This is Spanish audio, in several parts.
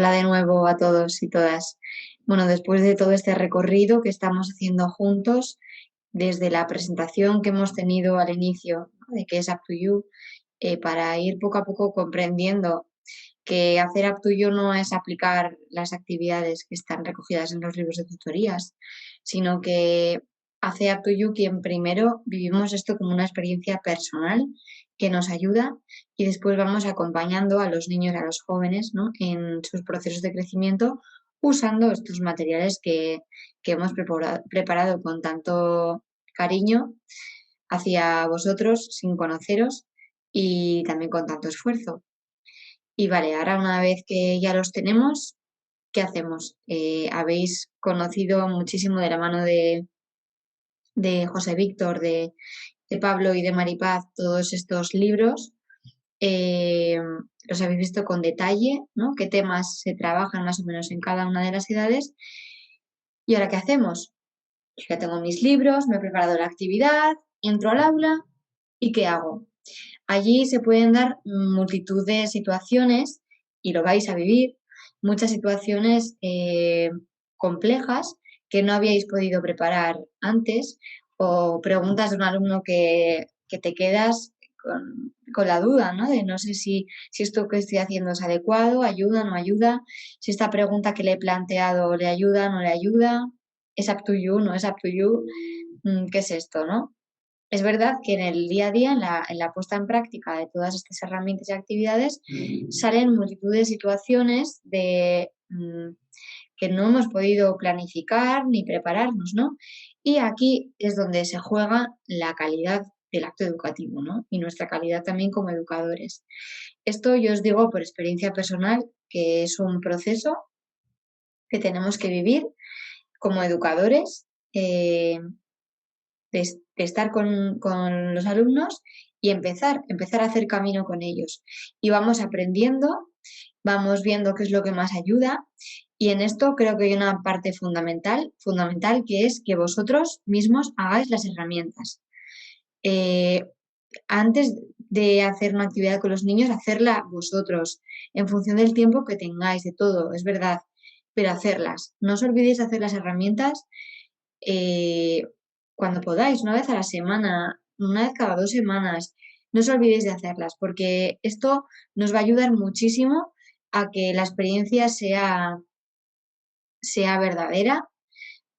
Hola de nuevo a todos y todas. Bueno, después de todo este recorrido que estamos haciendo juntos, desde la presentación que hemos tenido al inicio, ¿no?, de qué es Up to You, para ir poco a poco comprendiendo que hacer Up to You no es aplicar las actividades que están recogidas en los libros de tutorías, sino que hace Up to You quien primero vivimos esto como una experiencia personal que nos ayuda y después vamos acompañando a los niños y a los jóvenes, ¿no?, en sus procesos de crecimiento usando estos materiales que hemos preparado con tanto cariño hacia vosotros sin conoceros y también con tanto esfuerzo. Y vale, ahora una vez que ya los tenemos, ¿qué hacemos? Habéis conocido muchísimo de la mano de José Víctor, de Pablo y de Maripaz todos estos libros. Los habéis visto con detalle, ¿no?, qué temas se trabajan más o menos en cada una de las edades. ¿Y ahora qué hacemos? Ya tengo mis libros, me he preparado la actividad, entro al aula y ¿qué hago? Allí se pueden dar multitud de situaciones y lo vais a vivir, muchas situaciones complejas que no habíais podido preparar antes o preguntas de un alumno que te quedas con la duda, ¿no?, de no sé si esto que estoy haciendo es adecuado, ayuda, no ayuda, si esta pregunta que le he planteado le ayuda, no le ayuda, es up to you, no es up to you, ¿qué es esto, no? Es verdad que en el día a día, en la puesta en práctica de todas estas herramientas y actividades, salen multitud de situaciones que no hemos podido planificar ni prepararnos, ¿no? Y aquí es donde se juega la calidad del acto educativo, ¿no?, y nuestra calidad también como educadores. Esto yo os digo por experiencia personal, que es un proceso que tenemos que vivir como educadores, de estar con los alumnos y empezar a hacer camino con ellos. Y vamos aprendiendo, vamos viendo qué es lo que más ayuda y en esto creo que hay una parte fundamental, que es que vosotros mismos hagáis las herramientas. Antes de hacer una actividad con los niños, hacerla vosotros, en función del tiempo que tengáis, de todo, es verdad, pero hacerlas. No os olvidéis de hacer las herramientas cuando podáis, una vez a la semana, una vez cada 2 semanas. No os olvidéis de hacerlas, porque esto nos va a ayudar muchísimo a que la experiencia sea verdadera,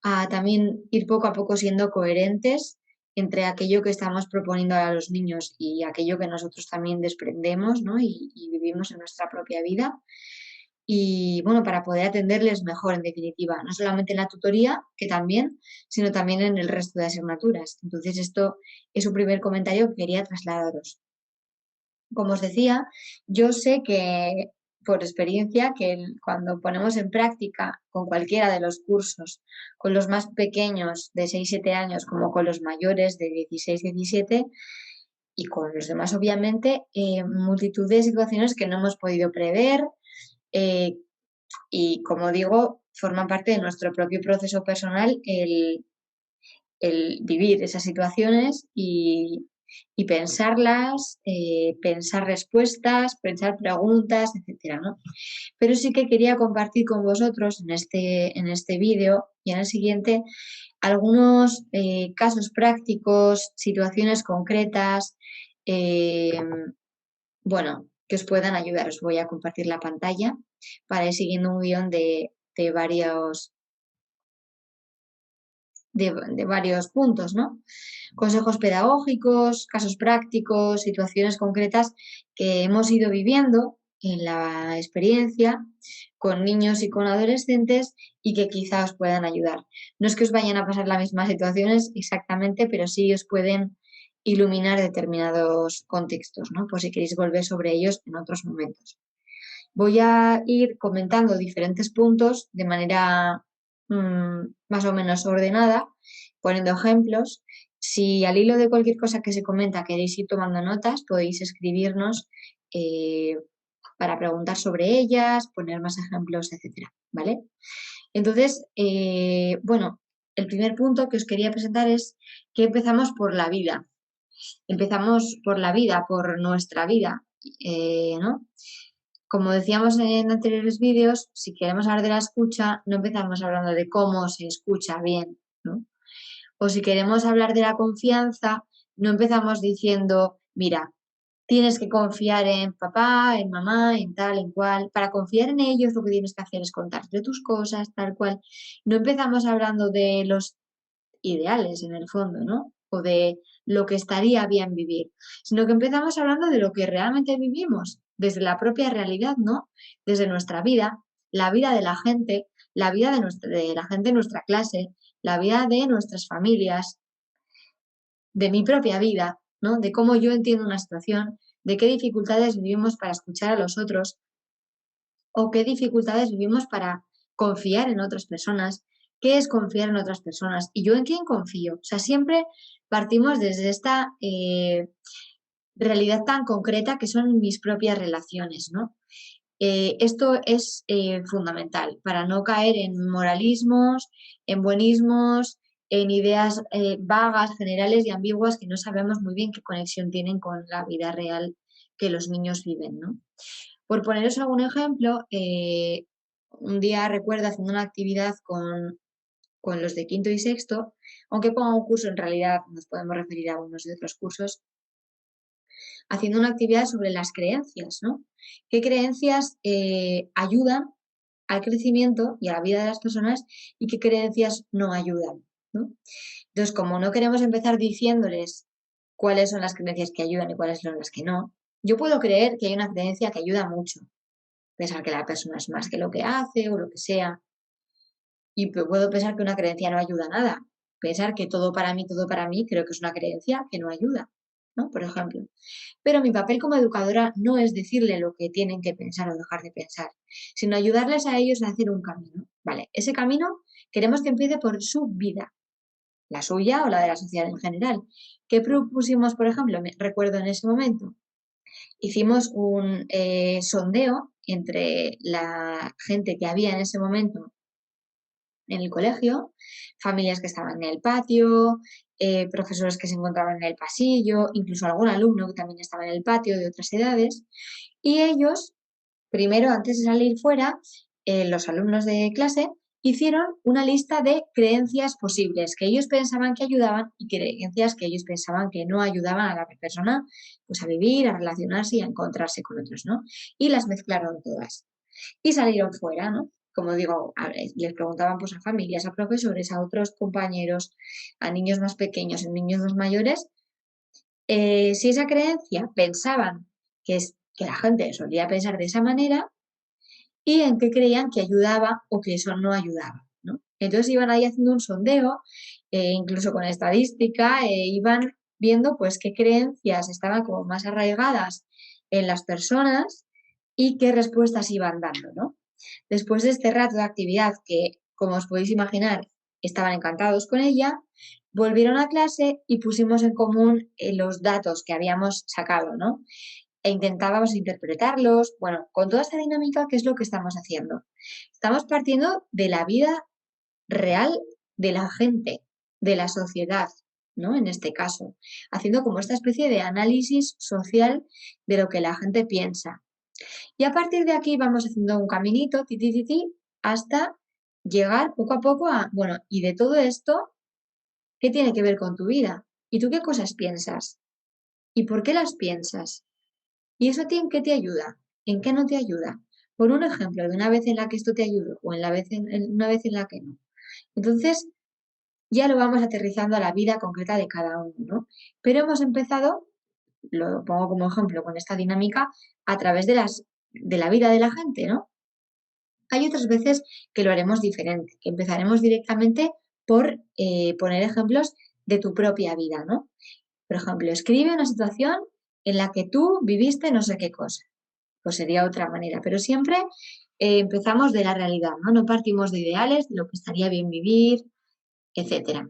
a también ir poco a poco siendo coherentes entre aquello que estamos proponiendo a los niños y aquello que nosotros también desprendemos, ¿no?, y vivimos en nuestra propia vida. Y bueno, para poder atenderles mejor, en definitiva, no solamente en la tutoría, que también, sino también en el resto de asignaturas. Entonces, esto es un primer comentario que quería trasladaros. Como os decía, yo sé que por experiencia que cuando ponemos en práctica con cualquiera de los cursos, con los más pequeños de 6-7 años como con los mayores de 16-17 y con los demás obviamente, multitud de situaciones que no hemos podido prever y como digo, forman parte de nuestro propio proceso personal el vivir esas situaciones y pensarlas, pensar respuestas, pensar preguntas, etcétera, ¿no? Pero sí que quería compartir con vosotros en este vídeo y en el siguiente algunos casos prácticos, situaciones concretas, bueno, que os puedan ayudar. Os voy a compartir la pantalla para ir siguiendo un guión de varios puntos, ¿no? Consejos pedagógicos, casos prácticos, situaciones concretas que hemos ido viviendo en la experiencia con niños y con adolescentes y que quizá os puedan ayudar. No es que os vayan a pasar las mismas situaciones exactamente, pero sí os pueden iluminar determinados contextos, ¿no?, por si queréis volver sobre ellos en otros momentos. Voy a ir comentando diferentes puntos de manera más o menos ordenada, poniendo ejemplos. Si al hilo de cualquier cosa que se comenta queréis ir tomando notas, podéis escribirnos para preguntar sobre ellas, poner más ejemplos, etcétera, ¿vale? Entonces, bueno, el primer punto que os quería presentar es que empezamos por la vida. Empezamos por la vida, por nuestra vida, ¿no? como decíamos en anteriores vídeos, si queremos hablar de la escucha, no empezamos hablando de cómo se escucha bien, ¿no? O si queremos hablar de la confianza, no empezamos diciendo, mira, tienes que confiar en papá, en mamá, en tal, en cual. Para confiar en ellos lo que tienes que hacer es contarte tus cosas, tal cual. No empezamos hablando de los ideales en el fondo, ¿no? O de lo que estaría bien vivir, sino que empezamos hablando de lo que realmente vivimos, desde la propia realidad, ¿no? Desde nuestra vida, la vida de la gente, la vida de la gente en nuestra clase, la vida de nuestras familias, de mi propia vida, ¿no? De cómo yo entiendo una situación, de qué dificultades vivimos para escuchar a los otros o qué dificultades vivimos para confiar en otras personas, qué es confiar en otras personas y yo en quién confío. O sea, siempre partimos desde esta realidad tan concreta que son mis propias relaciones, ¿no? Esto es fundamental para no caer en moralismos, en buenismos, en ideas vagas, generales y ambiguas que no sabemos muy bien qué conexión tienen con la vida real que los niños viven, ¿no? Por poneros algún ejemplo, un día recuerdo haciendo una actividad con los de quinto y sexto, aunque ponga un curso, en realidad nos podemos referir a unos de otros cursos, haciendo una actividad sobre las creencias, ¿no? ¿Qué creencias ayudan al crecimiento y a la vida de las personas y qué creencias no ayudan, ¿no? Entonces, como no queremos empezar diciéndoles cuáles son las creencias que ayudan y cuáles son las que no, yo puedo creer que hay una creencia que ayuda mucho, pensar que la persona es más que lo que hace o lo que sea, y puedo pensar que una creencia no ayuda a nada. Pensar que todo para mí, creo que es una creencia que no ayuda, ¿no? Por ejemplo. Pero mi papel como educadora no es decirle lo que tienen que pensar o dejar de pensar, sino ayudarles a ellos a hacer un camino. Vale, ese camino queremos que empiece por su vida, la suya o la de la sociedad en general. ¿Qué propusimos, por ejemplo? Me recuerdo en ese momento, hicimos un sondeo entre la gente que había en ese momento en el colegio, familias que estaban en el patio, profesores que se encontraban en el pasillo, incluso algún alumno que también estaba en el patio de otras edades. Y ellos, primero, antes de salir fuera, los alumnos de clase hicieron una lista de creencias posibles que ellos pensaban que ayudaban y creencias que ellos pensaban que no ayudaban a la persona pues, a vivir, a relacionarse y a encontrarse con otros, ¿no? Y las mezclaron todas y salieron fuera, ¿no? Como digo, les preguntaban pues a familias, a profesores, a otros compañeros, a niños más pequeños, a niños más mayores, si esa creencia pensaban que la gente solía pensar de esa manera y en qué creían que ayudaba o que eso no ayudaba, ¿no? Entonces iban ahí haciendo un sondeo, incluso con estadística, iban viendo pues qué creencias estaban como más arraigadas en las personas y qué respuestas iban dando, ¿no? Después de este rato de actividad que, como os podéis imaginar, estaban encantados con ella, volvieron a clase y pusimos en común los datos que habíamos sacado, ¿no? E intentábamos interpretarlos. Bueno, con toda esta dinámica, ¿qué es lo que estamos haciendo? Estamos partiendo de la vida real de la gente, de la sociedad, ¿no? En este caso, haciendo como esta especie de análisis social de lo que la gente piensa. Y a partir de aquí vamos haciendo un caminito, ti, ti, ti, ti, hasta llegar poco a poco a, bueno, y de todo esto, ¿qué tiene que ver con tu vida? ¿Y tú qué cosas piensas? ¿Y por qué las piensas? ¿Y eso en qué te ayuda? ¿En qué no te ayuda? Por un ejemplo de una vez en la que esto te ayudó o en una vez en la que no. Entonces, ya lo vamos aterrizando a la vida concreta de cada uno, ¿no? Pero hemos empezado, lo pongo como ejemplo con esta dinámica, a través de la vida de la gente, ¿no? Hay otras veces que lo haremos diferente, que empezaremos directamente por poner ejemplos de tu propia vida, ¿no? Por ejemplo, escribe una situación en la que tú viviste no sé qué cosa. Pues sería otra manera, pero siempre empezamos de la realidad, ¿no? No partimos de ideales, de lo que estaría bien vivir, etcétera.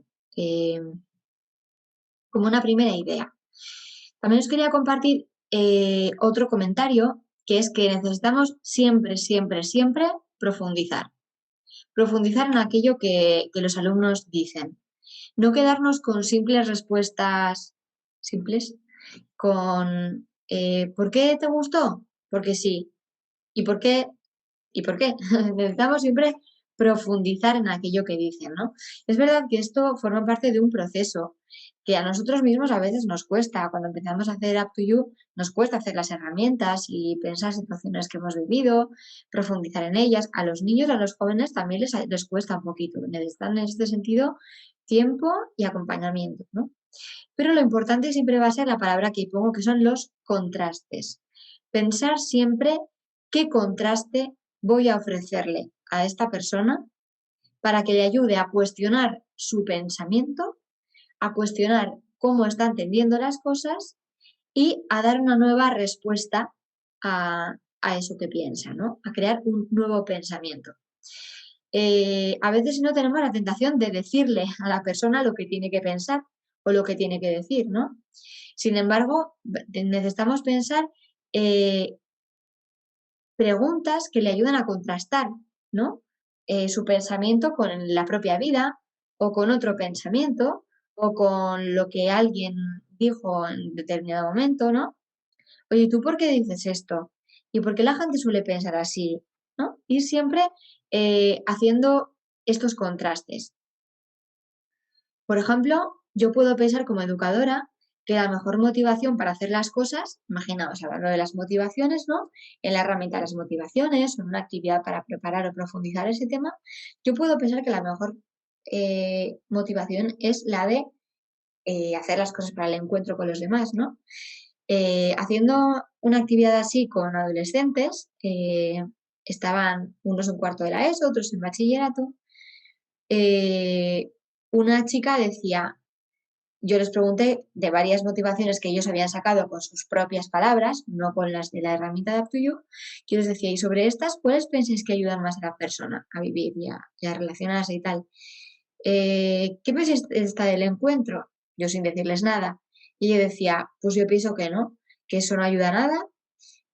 Como una primera idea. También os quería compartir otro comentario, que es que necesitamos siempre, siempre, siempre profundizar. Profundizar en aquello que los alumnos dicen. No quedarnos con simples respuestas simples, con ¿por qué te gustó? Porque sí. ¿Y por qué? ¿Y por qué? Necesitamos siempre profundizar en aquello que dicen, ¿no? Es verdad que esto forma parte de un proceso que a nosotros mismos a veces nos cuesta. Cuando empezamos a hacer Up to You, nos cuesta hacer las herramientas y pensar situaciones que hemos vivido, profundizar en ellas. A los niños, a los jóvenes también les cuesta un poquito. Necesitan en este sentido tiempo y acompañamiento, ¿no? Pero lo importante siempre va a ser la palabra que pongo, que son los contrastes. Pensar siempre qué contraste voy a ofrecerle a esta persona para que le ayude a cuestionar su pensamiento, a cuestionar cómo está entendiendo las cosas y a dar una nueva respuesta a eso que piensa, ¿no? A crear un nuevo pensamiento. A veces no tenemos la tentación de decirle a la persona lo que tiene que pensar o lo que tiene que decir, ¿no? Sin embargo, necesitamos pensar preguntas que le ayudan a contrastar, ¿no? Su pensamiento con la propia vida o con otro pensamiento o con lo que alguien dijo en determinado momento, ¿no? Oye, ¿tú por qué dices esto? ¿Y por qué la gente suele pensar así? ¿No? Ir siempre haciendo estos contrastes. Por ejemplo, yo puedo pensar como educadora que la mejor motivación para hacer las cosas, imaginaos, hablando de las motivaciones, ¿no? En la herramienta de las motivaciones, o en una actividad para preparar o profundizar ese tema, yo puedo pensar que la mejor motivación es la de hacer las cosas para el encuentro con los demás, ¿no? Haciendo una actividad así con adolescentes, estaban unos en cuarto de la ESO, otros en bachillerato, una chica decía, yo les pregunté de varias motivaciones que ellos habían sacado con sus propias palabras, no con las de la herramienta de Up2You. Yo les decía, y sobre estas, ¿cuáles pensáis que ayudan más a la persona a vivir y a relacionarse y tal? ¿Qué pensáis de esta del encuentro? Yo sin decirles nada. Y ella decía, pues yo pienso que no, que eso no ayuda a nada.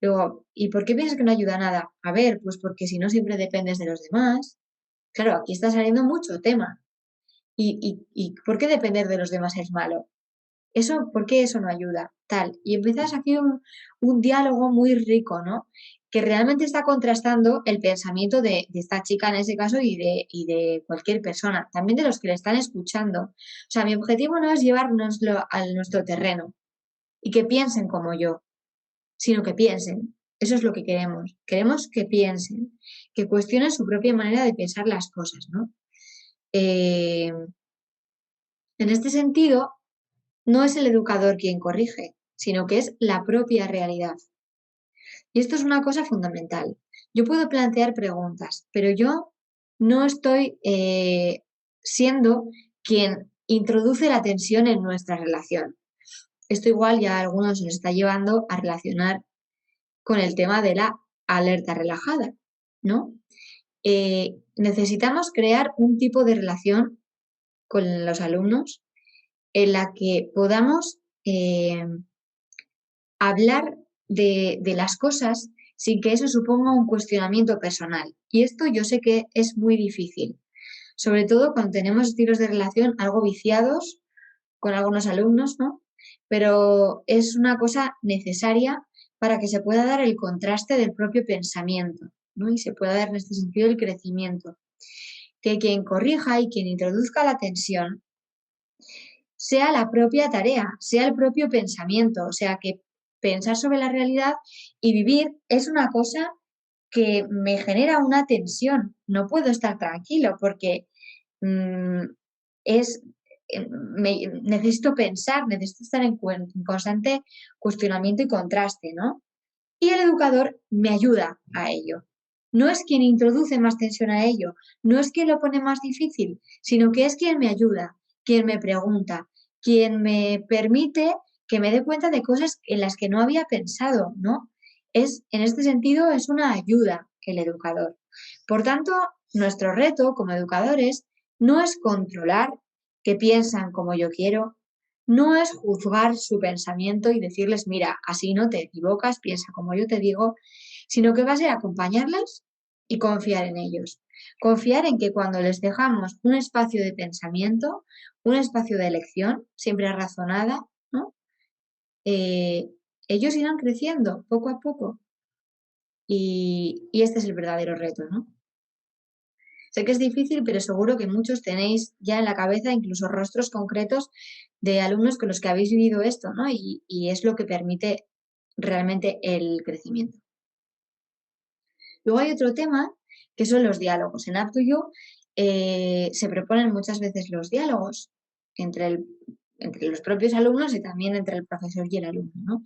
Luego, ¿y por qué piensas que no ayuda a nada? A ver, pues porque si no siempre dependes de los demás. Claro, aquí está saliendo mucho tema. ¿Y por qué depender de los demás es malo? Eso, ¿por qué eso no ayuda? Tal. Y empiezas aquí un diálogo muy rico, ¿no? Que realmente está contrastando el pensamiento de esta chica en ese caso y de cualquier persona, también de los que le están escuchando. O sea, mi objetivo no es llevárnoslo a nuestro terreno y que piensen como yo, sino que piensen. Eso es lo que queremos. Queremos que piensen, que cuestionen su propia manera de pensar las cosas, ¿no? En este sentido, no es el educador quien corrige, sino que es la propia realidad. Y esto es una cosa fundamental. Yo puedo plantear preguntas, pero yo no estoy siendo quien introduce la tensión en nuestra relación. Esto igual ya a algunos nos está llevando a relacionar con el tema de la alerta relajada, ¿no? Necesitamos crear un tipo de relación con los alumnos en la que podamos hablar de las cosas sin que eso suponga un cuestionamiento personal. Y esto yo sé que es muy difícil, sobre todo cuando tenemos estilos de relación algo viciados con algunos alumnos, ¿no? Pero es una cosa necesaria para que se pueda dar el contraste del propio pensamiento, ¿no? Y se pueda dar en este sentido el crecimiento. Que quien corrija y quien introduzca la tensión sea la propia tarea, sea el propio pensamiento, o sea, que pensar sobre la realidad y vivir es una cosa que me genera una tensión. No puedo estar tranquilo porque mm, es, necesito pensar, necesito estar en constante cuestionamiento y contraste, ¿no? Y el educador me ayuda a ello. No es quien introduce más tensión a ello, no es quien lo pone más difícil, sino que es quien me ayuda, quien me pregunta, quien me permite que me dé cuenta de cosas en las que no había pensado, ¿no? En este sentido, es una ayuda el educador. Por tanto, nuestro reto como educadores no es controlar que piensan como yo quiero, no es juzgar su pensamiento y decirles, mira, así no te equivocas, piensa como yo te digo, sino que va a ser acompañarles y confiar en ellos. Confiar en que cuando les dejamos un espacio de pensamiento, un espacio de elección, siempre razonada, ¿no? Ellos irán creciendo poco a poco. y este es el verdadero reto, ¿no? Sé que es difícil, pero seguro que muchos tenéis ya en la cabeza incluso rostros concretos de alumnos con los que habéis vivido esto, ¿no? Y es lo que permite realmente el crecimiento. Luego hay otro tema que son los diálogos. En Up2You se proponen muchas veces los diálogos entre, entre los propios alumnos y también entre el profesor y el alumno, ¿no?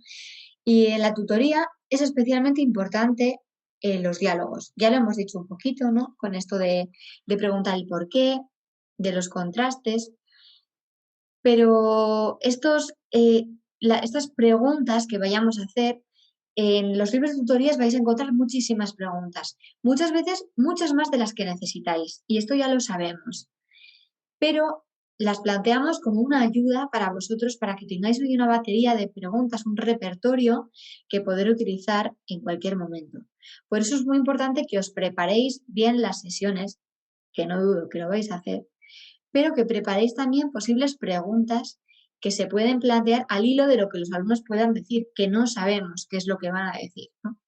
Y en la tutoría es especialmente importante los diálogos. Ya lo hemos dicho un poquito, ¿no? Con esto de preguntar el por qué, de los contrastes, pero estas preguntas que vayamos a hacer, en los libros de tutorías vais a encontrar muchísimas preguntas, muchas veces muchas más de las que necesitáis, y esto ya lo sabemos, pero las planteamos como una ayuda para vosotros, para que tengáis hoy una batería de preguntas, un repertorio que poder utilizar en cualquier momento. Por eso es muy importante que os preparéis bien las sesiones, que no dudo que lo vais a hacer, pero que preparéis también posibles preguntas que se pueden plantear al hilo de lo que los alumnos puedan decir, que no sabemos qué es lo que van a decir, ¿no?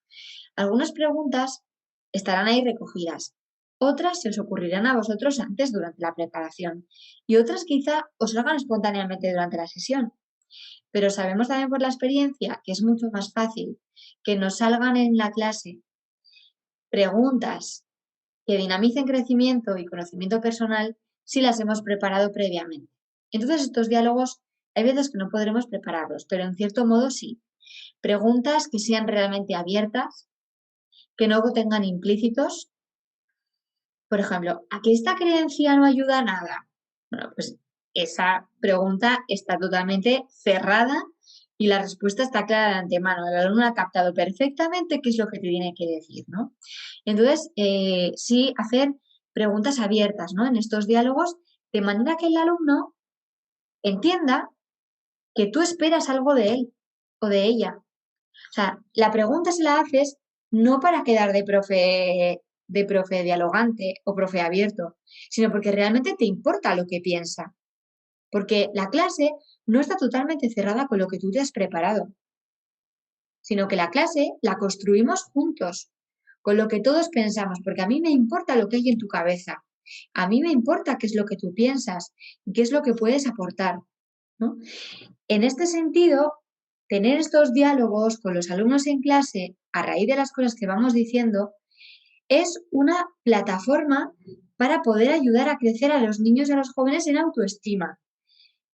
Algunas preguntas estarán ahí recogidas, otras se os ocurrirán a vosotros antes durante la preparación y otras quizá os salgan espontáneamente durante la sesión. Pero sabemos también por la experiencia que es mucho más fácil que nos salgan en la clase preguntas que dinamicen crecimiento y conocimiento personal si las hemos preparado previamente. Entonces, estos diálogos hay veces que no podremos prepararlos, pero en cierto modo sí. Preguntas que sean realmente abiertas, que no tengan implícitos. Por ejemplo, ¿a que esta creencia no ayuda a nada? Bueno, pues esa pregunta está totalmente cerrada y la respuesta está clara de antemano. El alumno ha captado perfectamente qué es lo que te tiene que decir, ¿no? Entonces, sí hacer preguntas abiertas, ¿no? En estos diálogos, de manera que el alumno entienda que tú esperas algo de él o de ella. O sea, la pregunta se la haces no para quedar de profe dialogante o profe abierto, sino porque realmente te importa lo que piensa. Porque la clase no está totalmente cerrada con lo que tú te has preparado, sino que la clase la construimos juntos, con lo que todos pensamos, porque a mí me importa lo que hay en tu cabeza, a mí me importa qué es lo que tú piensas y qué es lo que puedes aportar, ¿no? En este sentido, tener estos diálogos con los alumnos en clase a raíz de las cosas que vamos diciendo es una plataforma para poder ayudar a crecer a los niños y a los jóvenes en autoestima.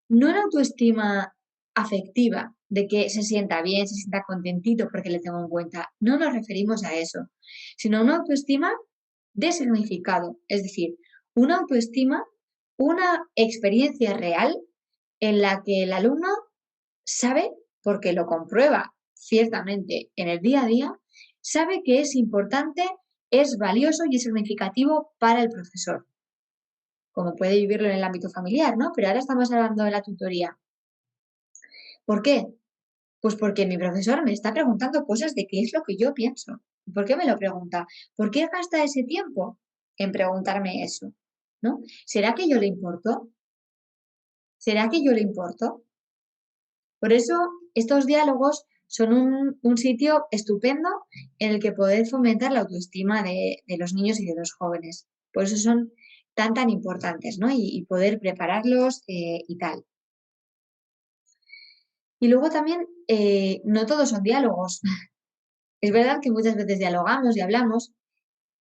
No en autoestima afectiva, de que se sienta bien, se sienta contentito porque le tengo en cuenta. No nos referimos a eso, sino una autoestima de significado, es decir, una autoestima, una experiencia real en la que el alumno sabe, porque lo comprueba ciertamente en el día a día, sabe que es importante, es valioso y es significativo para el profesor, como puede vivirlo en el ámbito familiar, ¿no? Pero ahora estamos hablando de la tutoría. ¿Por qué? Pues porque mi profesor me está preguntando cosas de qué es lo que yo pienso. ¿Por qué me lo pregunta? ¿Por qué gasta ese tiempo en preguntarme eso? ¿No? ¿Será que yo le importo? ¿Será que yo le importo? Por eso, estos diálogos son un sitio estupendo en el que poder fomentar la autoestima de los niños y de los jóvenes. Por eso son tan importantes, ¿no? Y poder prepararlos y tal. Y luego también, no todos son diálogos. Es verdad que muchas veces dialogamos y hablamos,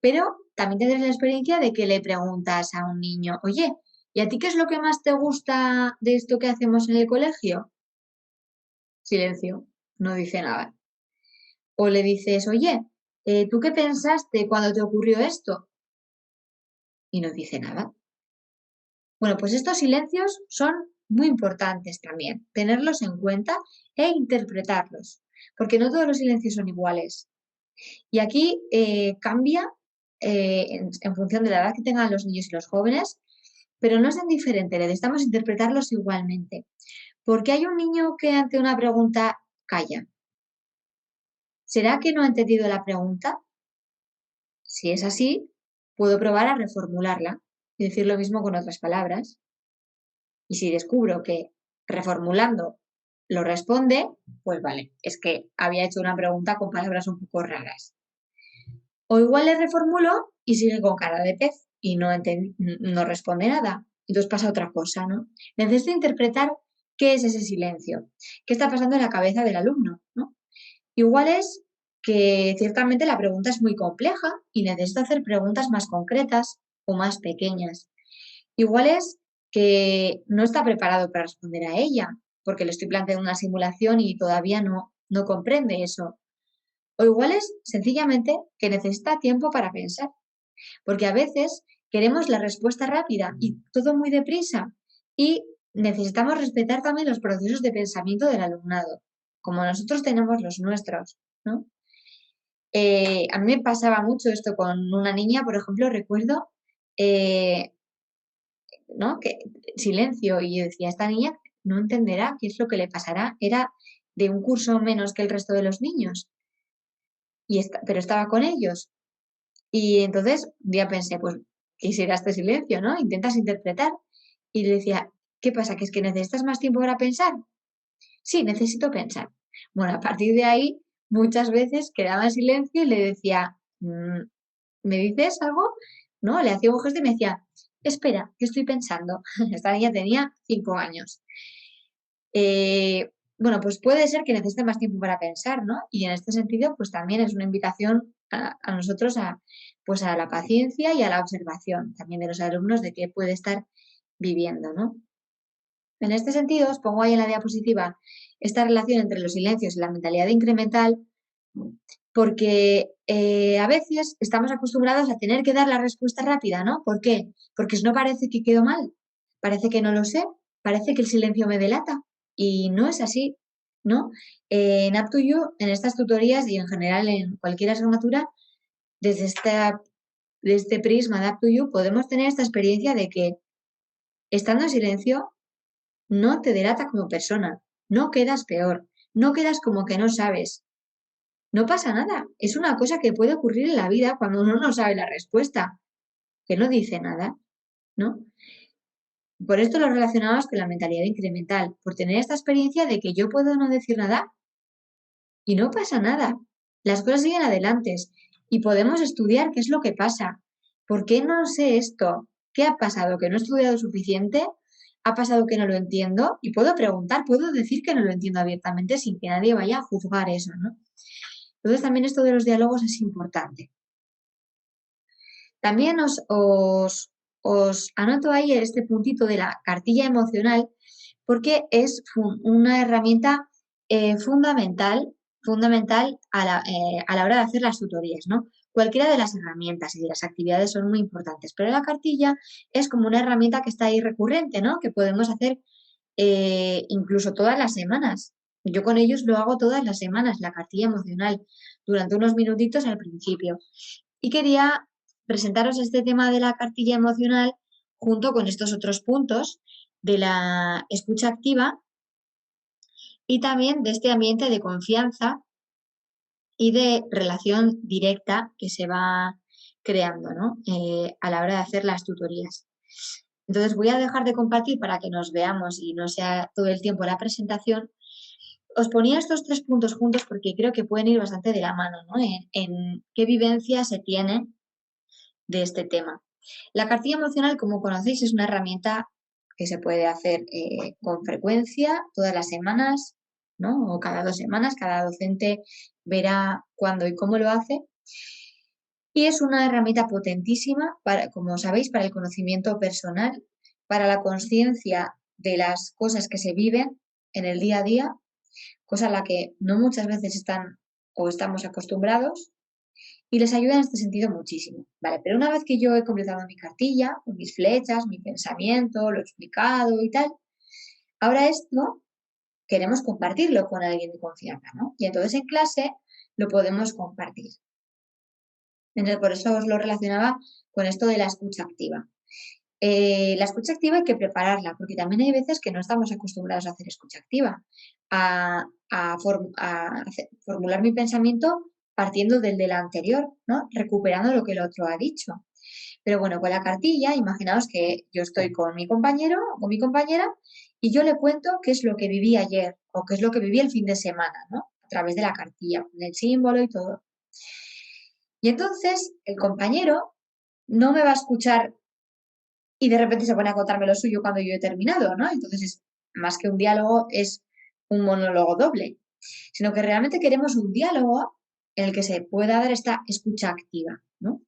pero también tendrás la experiencia de que le preguntas a un niño, oye, ¿y a ti qué es lo que más te gusta de esto que hacemos en el colegio? Silencio, no dice nada. O le dices, oye, ¿tú qué pensaste cuando te ocurrió esto? Y no dice nada. Bueno, pues estos silencios son muy importantes también, tenerlos en cuenta e interpretarlos, porque no todos los silencios son iguales. Y aquí cambia en función de la edad que tengan los niños y los jóvenes, pero no es indiferente, necesitamos interpretarlos igualmente. Porque hay un niño que ante una pregunta calla. ¿Será que no ha entendido la pregunta? Si es así, puedo probar a reformularla y decir lo mismo con otras palabras. Y si descubro que reformulando lo responde, pues vale, es que había hecho una pregunta con palabras un poco raras. O igual le reformulo y sigue con cara de pez y no responde nada. Entonces pasa otra cosa, ¿no? Necesito interpretar qué es ese silencio, qué está pasando en la cabeza del alumno, ¿no? Igual es que ciertamente la pregunta es muy compleja y necesito hacer preguntas más concretas o más pequeñas. Igual es que no está preparado para responder a ella, porque le estoy planteando una simulación y todavía no comprende eso. O igual es sencillamente que necesita tiempo para pensar, porque a veces queremos la respuesta rápida y todo muy deprisa y necesitamos respetar también los procesos de pensamiento del alumnado, como nosotros tenemos los nuestros, ¿no? A mí me pasaba mucho esto con una niña, por ejemplo, recuerdo, eh, ¿no? Que silencio y yo decía, esta niña no entenderá qué es lo que le pasará, era de un curso menos que el resto de los niños, pero estaba con ellos. Y entonces un día pensé, pues, ¿qué será este silencio, no? Intentas interpretar. Y le decía, ¿qué pasa? ¿Que es que necesitas más tiempo para pensar? Sí, necesito pensar. Bueno, a partir de ahí, muchas veces quedaba en silencio y le decía, ¿me dices algo? No, le hacía un gesto y me decía, espera, que estoy pensando. Esta niña tenía 5 años. Bueno, pues puede ser que necesite más tiempo para pensar, ¿no? Y en este sentido, pues también es una invitación a nosotros pues a la paciencia y a la observación también de los alumnos de qué puede estar viviendo, ¿no? En este sentido, os pongo ahí en la diapositiva esta relación entre los silencios y la mentalidad incremental, porque a veces estamos acostumbrados a tener que dar la respuesta rápida, ¿no? ¿Por qué? Porque si no parece que quedo mal, parece que no lo sé, parece que el silencio me delata y no es así, ¿no? En Up2You, en estas tutorías y en general en cualquier asignatura, desde este prisma de Up2You podemos tener esta experiencia de que estando en silencio no te delata como persona, no quedas peor, no quedas como que no sabes. No pasa nada, es una cosa que puede ocurrir en la vida cuando uno no sabe la respuesta, que no dice nada, ¿no? Por esto lo relacionamos con la mentalidad incremental, por tener esta experiencia de que yo puedo no decir nada y no pasa nada. Las cosas siguen adelante y podemos estudiar qué es lo que pasa. ¿Por qué no sé esto? ¿Qué ha pasado? ¿Que no he estudiado suficiente? ¿Ha pasado que no lo entiendo? Y puedo preguntar, puedo decir que no lo entiendo abiertamente sin que nadie vaya a juzgar eso, ¿no? Entonces también esto de los diálogos es importante. También os anoto ahí este puntito de la cartilla emocional porque es una herramienta fundamental a la hora de hacer las tutorías, ¿no? Cualquiera de las herramientas y de las actividades son muy importantes, pero la cartilla es como una herramienta que está ahí recurrente, ¿no? Que podemos hacer incluso todas las semanas. Yo con ellos lo hago todas las semanas, la cartilla emocional, durante unos minutitos al principio. Y quería presentaros este tema de la cartilla emocional junto con estos otros puntos de la escucha activa y también de este ambiente de confianza y de relación directa que se va creando, ¿no? A la hora de hacer las tutorías. Entonces voy a dejar de compartir para que nos veamos y no sea todo el tiempo la presentación. Os ponía estos 3 puntos juntos porque creo que pueden ir bastante de la mano, ¿no? En qué vivencia se tiene de este tema. La cartilla emocional, como conocéis, es una herramienta que se puede hacer con frecuencia, todas las semanas, ¿no? O cada 2 semanas, cada docente verá cuándo y cómo lo hace. Y es una herramienta potentísima, como sabéis, para el conocimiento personal, para la conciencia de las cosas que se viven en el día a día, cosa a la que no muchas veces están o estamos acostumbrados, y les ayuda en este sentido muchísimo. Vale, pero una vez que yo he completado mi cartilla, con mis flechas, mi pensamiento, lo he explicado y tal, ahora esto queremos compartirlo con alguien de confianza, ¿no? Y entonces en clase lo podemos compartir. Entonces, por eso os lo relacionaba con esto de la escucha activa. La escucha activa hay que prepararla, porque también hay veces que no estamos acostumbrados a hacer escucha activa, a formular mi pensamiento partiendo del de la anterior, ¿no? Recuperando lo que el otro ha dicho. Pero bueno, con la cartilla, imaginaos que yo estoy con mi compañero o con mi compañera y yo le cuento qué es lo que viví ayer o qué es lo que viví el fin de semana, ¿no? A través de la cartilla, con el símbolo y todo. Y entonces el compañero no me va a escuchar y de repente se pone a contarme lo suyo cuando yo he terminado, ¿no? Entonces, más que un diálogo, es un monólogo doble, sino que realmente queremos un diálogo en el que se pueda dar esta escucha activa, ¿no?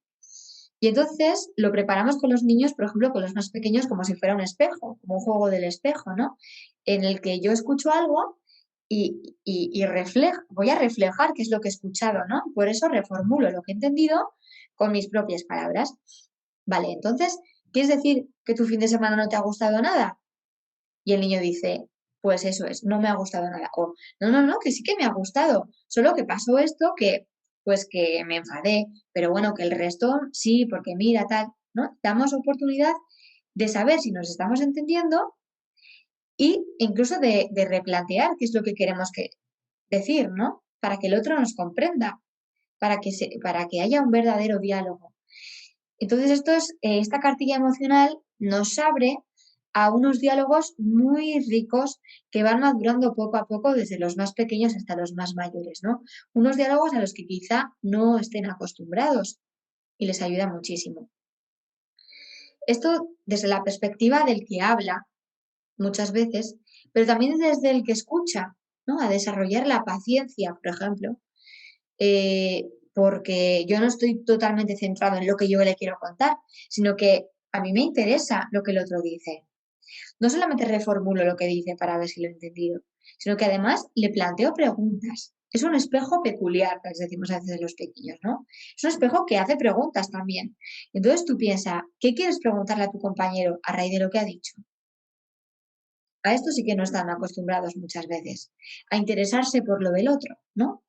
Y entonces lo preparamos con los niños, por ejemplo, con los más pequeños, como si fuera un espejo, como un juego del espejo, ¿no? En el que yo escucho algo y voy a reflejar qué es lo que he escuchado, ¿no? Por eso reformulo lo que he entendido con mis propias palabras. Vale, entonces, ¿quieres decir que tu fin de semana no te ha gustado nada? Y el niño dice, pues eso es, no me ha gustado nada. O, no, que sí que me ha gustado. Solo que pasó esto que, pues que me enfadé. Pero bueno, que el resto sí, porque mira, tal, ¿no? Damos oportunidad de saber si nos estamos entendiendo y incluso de replantear qué es lo que queremos decir, ¿no? Para que el otro nos comprenda, para que haya un verdadero diálogo. Entonces, esta cartilla emocional nos abre a unos diálogos muy ricos que van madurando poco a poco desde los más pequeños hasta los más mayores, ¿no? Unos diálogos a los que quizá no estén acostumbrados y les ayuda muchísimo. Esto desde la perspectiva del que habla muchas veces, pero también desde el que escucha, ¿no? A desarrollar la paciencia, por ejemplo, porque yo no estoy totalmente centrado en lo que yo le quiero contar, sino que a mí me interesa lo que el otro dice. No solamente reformulo lo que dice para ver si lo he entendido, sino que además le planteo preguntas. Es un espejo peculiar, les decimos a veces a los pequeños, ¿no? Es un espejo que hace preguntas también. Entonces tú piensas, ¿qué quieres preguntarle a tu compañero a raíz de lo que ha dicho? A esto sí que no están acostumbrados muchas veces, a interesarse por lo del otro, ¿no?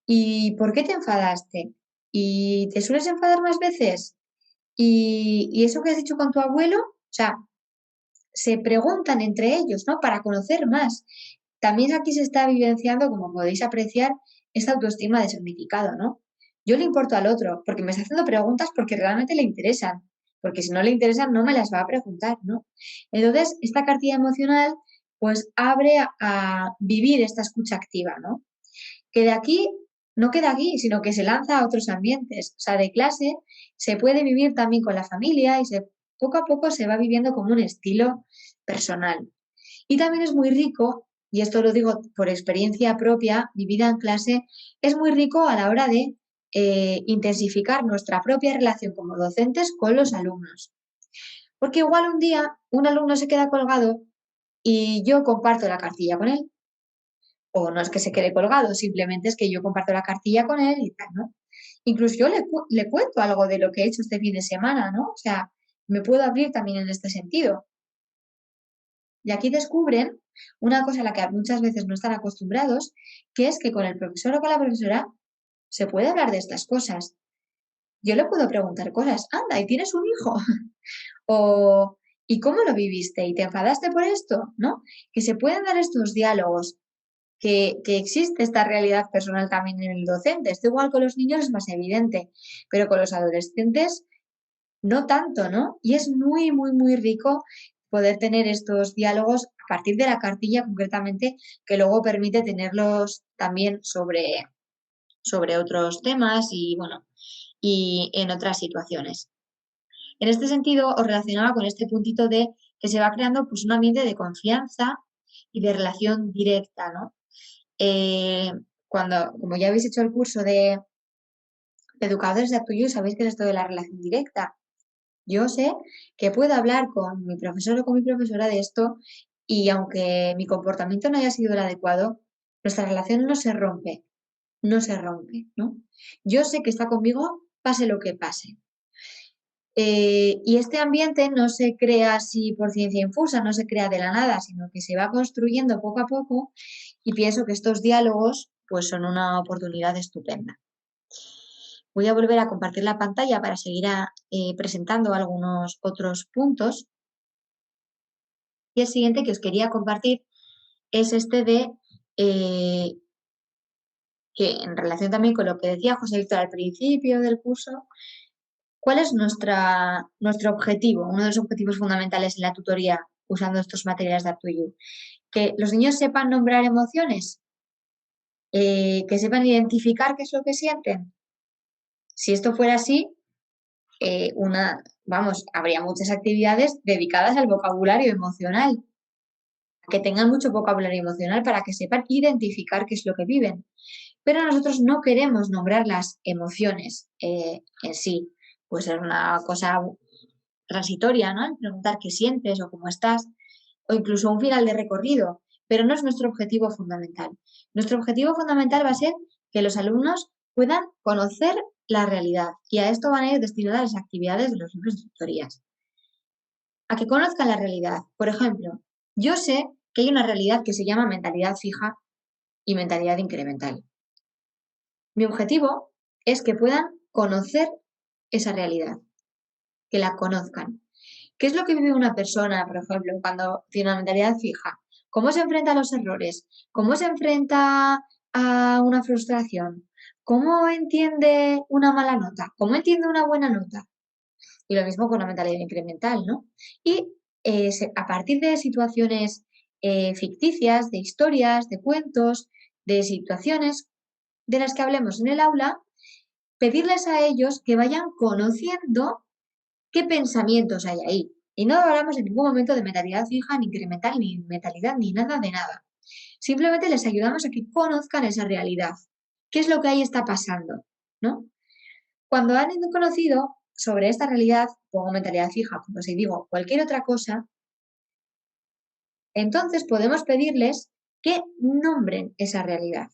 ¿Y por qué te enfadaste? ¿Y te sueles enfadar más veces? ¿Y eso que has dicho con tu abuelo? O sea, se preguntan entre ellos, ¿no? Para conocer más. También aquí se está vivenciando, como podéis apreciar, esta autoestima de significado, ¿no? Yo le importo al otro porque me está haciendo preguntas porque realmente le interesan, porque si no le interesan no me las va a preguntar, ¿no? Entonces, esta cartilla emocional pues abre a vivir esta escucha activa, ¿no? Que de aquí no queda aquí, sino que se lanza a otros ambientes. O sea, de clase se puede vivir también con la familia y poco a poco se va viviendo como un estilo personal. Y también es muy rico, y esto lo digo por experiencia propia, vivida en clase, es muy rico a la hora de intensificar nuestra propia relación como docentes con los alumnos. Porque igual un día un alumno se queda colgado y yo comparto la cartilla con él, o no es que se quede colgado, simplemente es que yo comparto la cartilla con él y tal, ¿no? Incluso yo le cuento algo de lo que he hecho este fin de semana, ¿no? O sea, me puedo abrir también en este sentido. Y aquí descubren una cosa a la que muchas veces no están acostumbrados, que es que con el profesor o con la profesora se puede hablar de estas cosas. Yo le puedo preguntar cosas, anda, ¿y tienes un hijo? O, ¿y cómo lo viviste? ¿Y te enfadaste por esto? ¿No? Que se pueden dar estos diálogos que existe esta realidad personal también en el docente. Esto igual con los niños es más evidente, pero con los adolescentes no tanto, ¿no? Y es muy, muy, muy rico poder tener estos diálogos a partir de la cartilla concretamente, que luego permite tenerlos también sobre otros temas y, bueno, y en otras situaciones. En este sentido, os relacionaba con este puntito de que se va creando pues, un ambiente de confianza y de relación directa, ¿no? Eh, como ya habéis hecho el curso de educadores de Up2You, sabéis que es esto de la relación directa. Yo sé que puedo hablar con mi profesor o con mi profesora de esto y aunque mi comportamiento no haya sido el adecuado, nuestra relación no se rompe, ¿no? Yo sé que está conmigo pase lo que pase. Y este ambiente no se crea así por ciencia infusa, no se crea de la nada, sino que se va construyendo poco a poco y pienso que estos diálogos pues son una oportunidad estupenda. Voy a volver a compartir la pantalla para seguir presentando algunos otros puntos. Y el siguiente que os quería compartir es este que en relación también con lo que decía José Víctor al principio del curso, ¿cuál es nuestro objetivo? Uno de los objetivos fundamentales en la tutoría usando estos materiales de Up2You. Que los niños sepan nombrar emociones, que sepan identificar qué es lo que sienten. Si esto fuera así, habría muchas actividades dedicadas al vocabulario emocional, que tengan mucho vocabulario emocional para que sepan identificar qué es lo que viven. Pero nosotros no queremos nombrar las emociones en sí. Puede ser una cosa transitoria, ¿no? Preguntar qué sientes o cómo estás, o incluso un final de recorrido, pero no es nuestro objetivo fundamental. Nuestro objetivo fundamental va a ser que los alumnos puedan conocer la realidad y a esto van a ir destinadas las actividades de los libros de tutorías. A que conozcan la realidad. Por ejemplo, yo sé que hay una realidad que se llama mentalidad fija y mentalidad incremental. Mi objetivo es que puedan conocer esa realidad, que la conozcan. ¿Qué es lo que vive una persona, por ejemplo, cuando tiene una mentalidad fija? ¿Cómo se enfrenta a los errores? ¿Cómo se enfrenta a una frustración? ¿Cómo entiende una mala nota? ¿Cómo entiende una buena nota? Y lo mismo con la mentalidad incremental, ¿no? Y a partir de situaciones ficticias, de historias, de cuentos, de situaciones de las que hablemos en el aula, pedirles a ellos que vayan conociendo qué pensamientos hay ahí. Y no hablamos en ningún momento de mentalidad fija, ni incremental, ni mentalidad, ni nada de nada. Simplemente les ayudamos a que conozcan esa realidad. ¿Qué es lo que ahí está pasando? ¿No? Cuando han conocido sobre esta realidad, pongo mentalidad fija, como si digo cualquier otra cosa, entonces podemos pedirles que nombren esa realidad,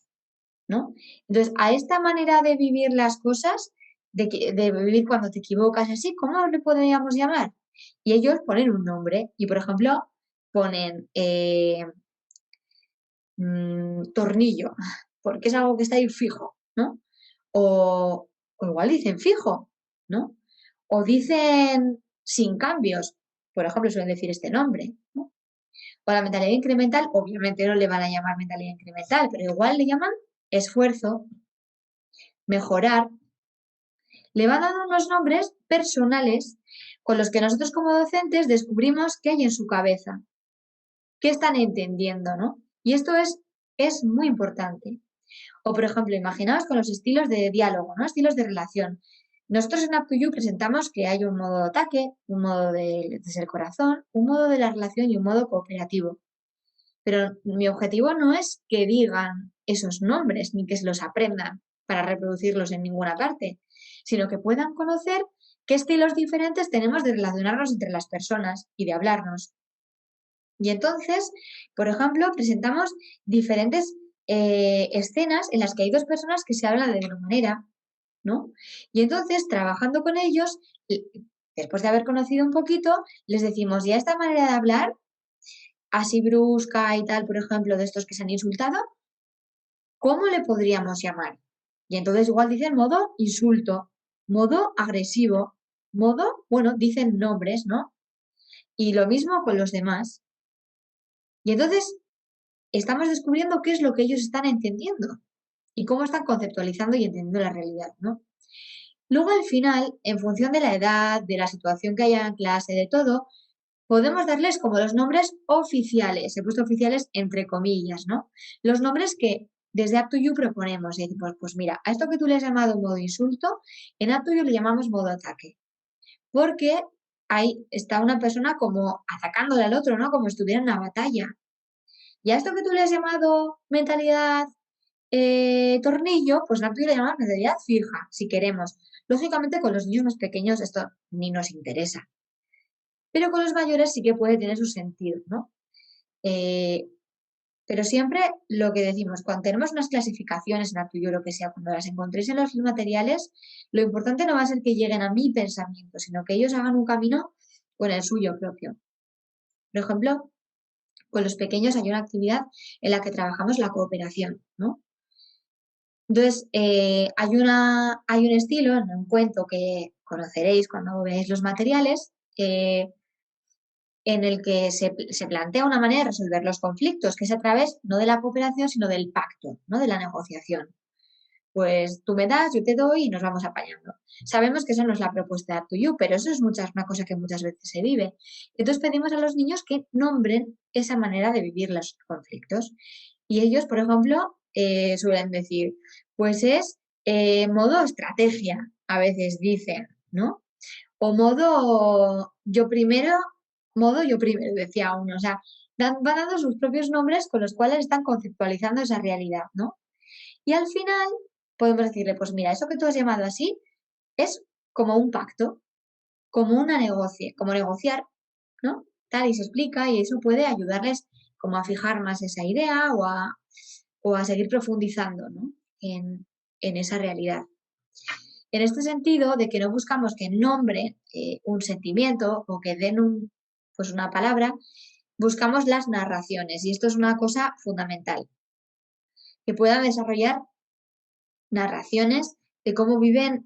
¿no? Entonces, a esta manera de vivir las cosas, de vivir cuando te equivocas así, ¿cómo le podríamos llamar? Y ellos ponen un nombre y, por ejemplo, ponen tornillo, porque es algo que está ahí fijo, ¿no? O igual dicen fijo, ¿no? O dicen sin cambios, por ejemplo, suelen decir este nombre, ¿no? O la mentalidad incremental, obviamente no le van a llamar mentalidad incremental, pero igual le llaman esfuerzo, mejorar. Le van dando unos nombres personales con los que nosotros como docentes descubrimos qué hay en su cabeza, qué están entendiendo, ¿no? Y esto es muy importante. O, por ejemplo, imaginaos con los estilos de diálogo, ¿no? Estilos de relación. Nosotros en Up2You presentamos que hay un modo de ataque, un modo desde el corazón, un modo de la relación y un modo cooperativo. Pero mi objetivo no es que digan esos nombres ni que se los aprendan para reproducirlos en ninguna parte, sino que puedan conocer qué estilos diferentes tenemos de relacionarnos entre las personas y de hablarnos. Y entonces, por ejemplo, presentamos diferentes escenas en las que hay dos personas que se hablan de una manera, ¿no? Y entonces, trabajando con ellos, después de haber conocido un poquito, les decimos, ¿y a esta manera de hablar, así brusca y tal, por ejemplo, de estos que se han insultado, cómo le podríamos llamar? Y entonces igual dicen modo insulto, modo agresivo, modo, bueno, dicen nombres, ¿no? Y lo mismo con los demás. Y entonces estamos descubriendo qué es lo que ellos están entendiendo y cómo están conceptualizando y entendiendo la realidad, ¿no? Luego, al final, en función de la edad, de la situación que haya en clase, de todo, podemos darles como los nombres oficiales. He puesto oficiales entre comillas, ¿no? Los nombres que desde Up2You proponemos. Y decimos, pues mira, a esto que tú le has llamado modo insulto, en Up2You le llamamos modo ataque. Porque ahí está una persona como atacándole al otro, ¿no? Como si estuviera en una batalla. Y a esto que tú le has llamado mentalidad tornillo, pues la le llamamos mentalidad fija, si queremos. Lógicamente, con los niños más pequeños esto ni nos interesa. Pero con los mayores sí que puede tener su sentido, ¿no? Pero siempre lo que decimos, cuando tenemos unas clasificaciones en Up2You, lo que sea, cuando las encontréis en los materiales, lo importante no va a ser que lleguen a mi pensamiento, sino que ellos hagan un camino con el suyo propio. Por ejemplo, con los pequeños hay una actividad en la que trabajamos la cooperación, ¿no? Entonces, hay un estilo en un cuento que conoceréis cuando veáis los materiales, en el que se plantea una manera de resolver los conflictos, que es a través no de la cooperación, sino del pacto, ¿no? De la negociación. Pues tú me das, yo te doy y nos vamos apañando. Sabemos que eso no es la propuesta de Up2You, pero eso es una cosa que muchas veces se vive. Entonces pedimos a los niños que nombren esa manera de vivir los conflictos. Y ellos, por ejemplo, suelen decir, pues es Modo estrategia, a veces dicen, ¿no? O modo yo primero, decía uno. O sea, van dando sus propios nombres con los cuales están conceptualizando esa realidad, ¿no? Y al final podemos decirle, pues mira, eso que tú has llamado así es como un pacto, como negociar, ¿no? Tal, y se explica, y eso puede ayudarles como a fijar más esa idea o a seguir profundizando, ¿no? en esa realidad. En este sentido, de que no buscamos que nombre un sentimiento o que den pues una palabra, buscamos las narraciones, y esto es una cosa fundamental, que puedan desarrollar narraciones de cómo viven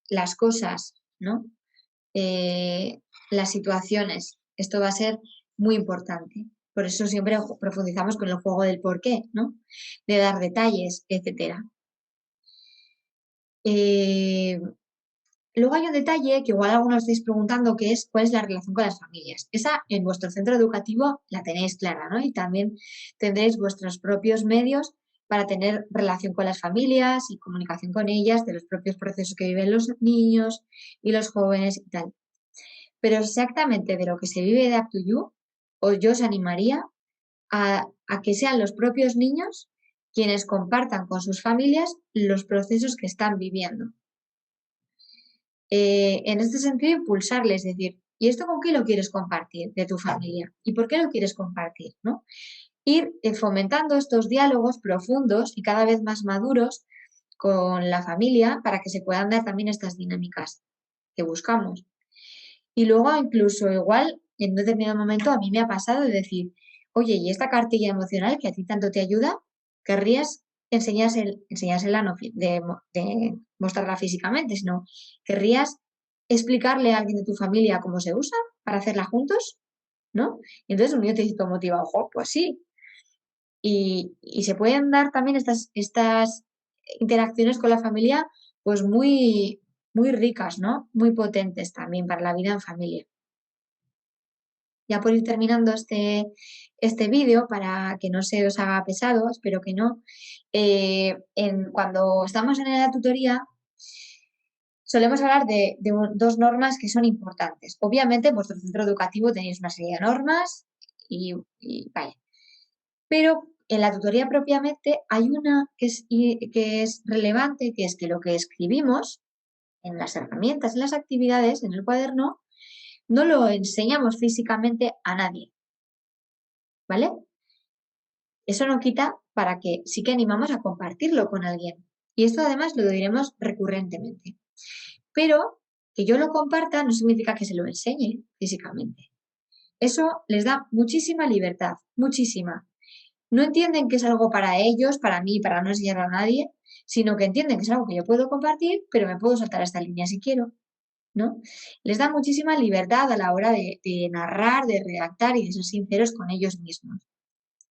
las cosas, ¿no? Las situaciones. Esto va a ser muy importante. Por eso siempre profundizamos con el juego del porqué, ¿no? De dar detalles, etcétera. Luego hay un detalle que igual algunos estáis preguntando, que es cuál es la relación con las familias. Esa en vuestro centro educativo la tenéis clara, ¿no? Y también tendréis vuestros propios medios para tener relación con las familias y comunicación con ellas de los propios procesos que viven los niños y los jóvenes y tal. Pero exactamente de lo que se vive de Up to You, yo os animaría a que sean los propios niños quienes compartan con sus familias los procesos que están viviendo. En este sentido, impulsarles, decir, ¿y esto con qué lo quieres compartir de tu familia? ¿Y por qué lo quieres compartir? ¿No? Ir fomentando estos diálogos profundos y cada vez más maduros con la familia para que se puedan dar también estas dinámicas que buscamos. Y luego incluso igual en un determinado momento a mí me ha pasado de decir, oye, ¿y esta cartilla emocional que a ti tanto te ayuda? ¿Querrías enseñársela no de mostrarla físicamente, sino querrías explicarle a alguien de tu familia cómo se usa para hacerla juntos? ¿No? Y entonces un niño te dice, todo motivado, ojo, pues sí. Y se pueden dar también estas interacciones con la familia pues muy, muy ricas, ¿no? Muy potentes también para la vida en familia. Ya por ir terminando este vídeo, para que no se os haga pesado, espero que no, cuando estamos en la tutoría solemos hablar de dos normas que son importantes. Obviamente en vuestro centro educativo tenéis una serie de normas y vale. Pero en la tutoría propiamente hay una que es relevante, que es que lo que escribimos en las herramientas, en las actividades, en el cuaderno, no lo enseñamos físicamente a nadie, ¿vale? Eso no quita para que sí que animamos a compartirlo con alguien. Y esto además lo diremos recurrentemente. Pero que yo lo comparta no significa que se lo enseñe físicamente. Eso les da muchísima libertad, muchísima. No entienden que es algo para ellos, para mí, para no enseñarlo a nadie, sino que entienden que es algo que yo puedo compartir, pero me puedo saltar esta línea si quiero, ¿no? Les da muchísima libertad a la hora de narrar, de redactar y de ser sinceros con ellos mismos.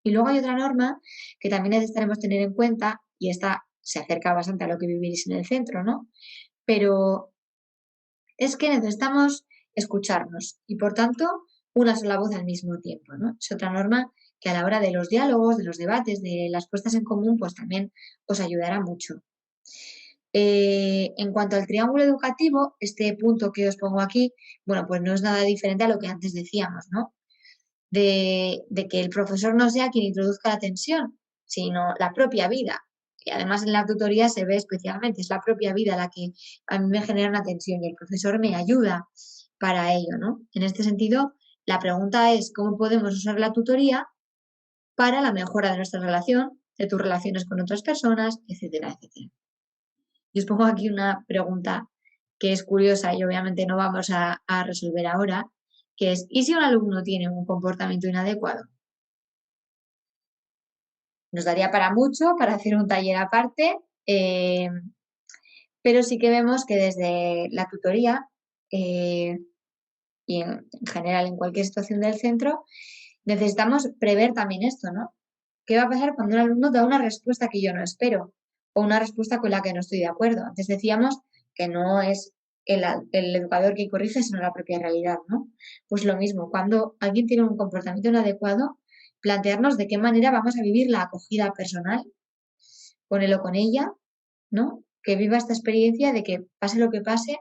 Y luego hay otra norma que también necesitaremos tener en cuenta, y esta se acerca bastante a lo que viviréis en el centro, ¿no? Pero es que necesitamos escucharnos y, por tanto, una sola voz al mismo tiempo, ¿no? Es otra norma que a la hora de los diálogos, de los debates, de las puestas en común, pues también os ayudará mucho. En cuanto al triángulo educativo, este punto que os pongo aquí, bueno, pues no es nada diferente a lo que antes decíamos, ¿no? De que el profesor no sea quien introduzca la tensión, sino la propia vida. Y además en la tutoría se ve especialmente, es la propia vida la que a mí me genera una tensión y el profesor me ayuda para ello, ¿no? En este sentido, la pregunta es cómo podemos usar la tutoría para la mejora de nuestra relación, de tus relaciones con otras personas, etcétera, etcétera. Y os pongo aquí una pregunta que es curiosa y obviamente no vamos a resolver ahora, que es, ¿y si un alumno tiene un comportamiento inadecuado? Nos daría para mucho, para hacer un taller aparte, pero sí que vemos que desde la tutoría y en general en cualquier situación del centro, necesitamos prever también esto, ¿no? ¿Qué va a pasar cuando un alumno da una respuesta que yo no espero o una respuesta con la que no estoy de acuerdo? Antes decíamos que no es el educador que corrige, sino la propia realidad, ¿no? Pues lo mismo, cuando alguien tiene un comportamiento inadecuado, plantearnos de qué manera vamos a vivir la acogida personal con él o con ella, ¿no? que viva esta experiencia de que pase lo que pase,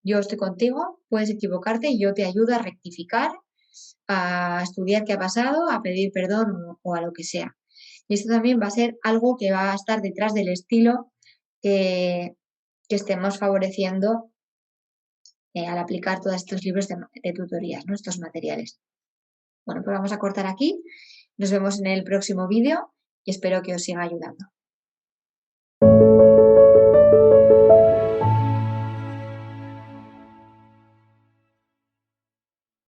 yo estoy contigo, puedes equivocarte y yo te ayudo a rectificar, a estudiar qué ha pasado, a pedir perdón o a lo que sea. Y esto también va a ser algo que va a estar detrás del estilo que estemos favoreciendo al aplicar todos estos libros de tutorías, ¿no? Estos materiales. Bueno, pues vamos a cortar aquí. Nos vemos en el próximo vídeo y espero que os siga ayudando.